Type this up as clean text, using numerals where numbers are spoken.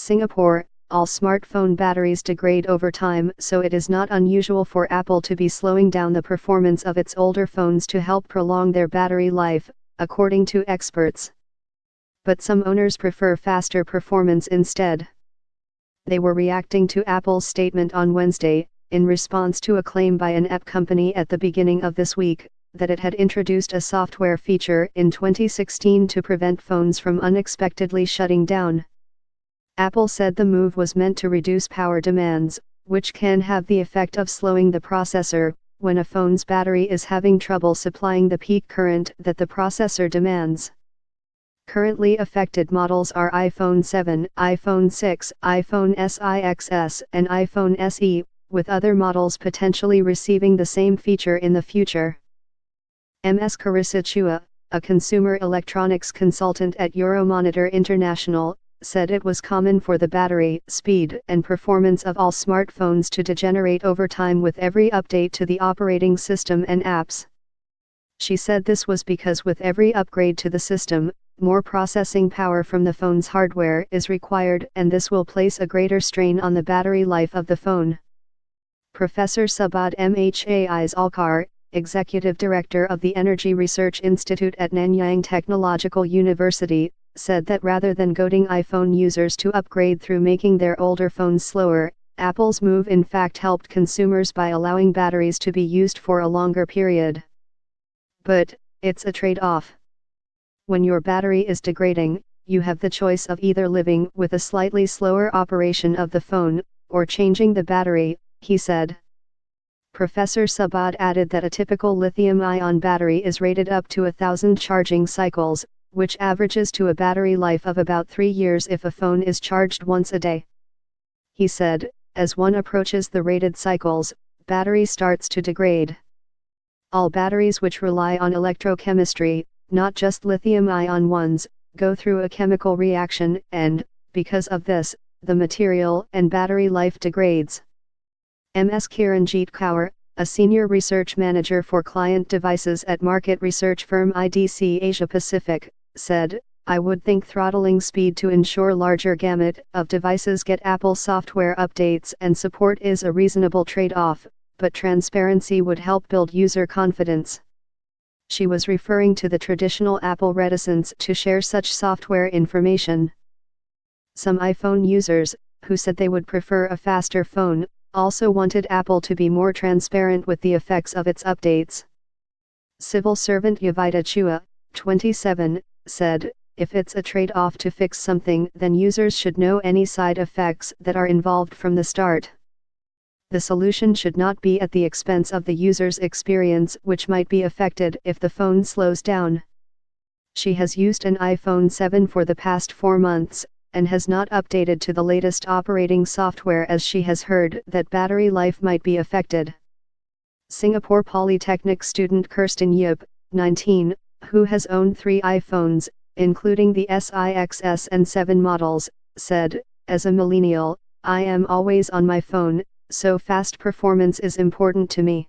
Singapore, all smartphone batteries degrade over time, so it is not unusual for Apple to be slowing down the performance of its older phones to help prolong their battery life, according to experts. But some owners prefer faster performance instead. They were reacting to Apple's statement on Wednesday, in response to a claim by an app company at the beginning of this week, that it had introduced a software feature in 2016 to prevent phones from unexpectedly shutting down. Apple said the move was meant to reduce power demands, which can have the effect of slowing the processor, when a phone's battery is having trouble supplying the peak current that the processor demands. Currently affected models are iPhone 7, iPhone 6, iPhone SE, and iPhone SE, with other models potentially receiving the same feature in the future. Ms. Carissa Chua, a consumer electronics consultant at Euromonitor International, said it was common for the battery, speed, and performance of all smartphones to degenerate over time with every update to the operating system and apps. She said this was because with every upgrade to the system, more processing power from the phone's hardware is required, and this will place a greater strain on the battery life of the phone. Professor Subodh Mhais, Executive Director of the Energy Research Institute at Nanyang Technological University, said that rather than goading iPhone users to upgrade through making their older phones slower, Apple's move in fact helped consumers by allowing batteries to be used for a longer period. But, it's a trade-off. When your battery is degrading, you have the choice of either living with a slightly slower operation of the phone, or changing the battery, he said. Professor Subodh added that a typical lithium-ion battery is rated up to 1,000 charging cycles, which averages to a battery life of about 3 years if a phone is charged once a day. He said, as one approaches the rated cycles, battery starts to degrade. All batteries which rely on electrochemistry, not just lithium-ion ones, go through a chemical reaction and, because of this, the material and battery life degrades. Ms. Kiranjit Kaur, a senior research manager for client devices at market research firm IDC Asia Pacific, said, I would think throttling speed to ensure larger gamut of devices get Apple software updates and support is a reasonable trade-off, but transparency would help build user confidence. She was referring to the traditional Apple reticence to share such software information. Some iPhone users, who said they would prefer a faster phone, also wanted Apple to be more transparent with the effects of its updates. Civil servant Yavita Chua, 27, said, if it's a trade-off to fix something, then users should know any side effects that are involved from the start. The solution should not be at the expense of the user's experience, which might be affected if the phone slows down. She has used an iPhone 7 for the past 4 months, and has not updated to the latest operating software as she has heard that battery life might be affected. Singapore Polytechnic student Kirsten Yip, 19, who has owned 3 iPhones, including the SE and 7 models, said, as a millennial, I am always on my phone, so fast performance is important to me.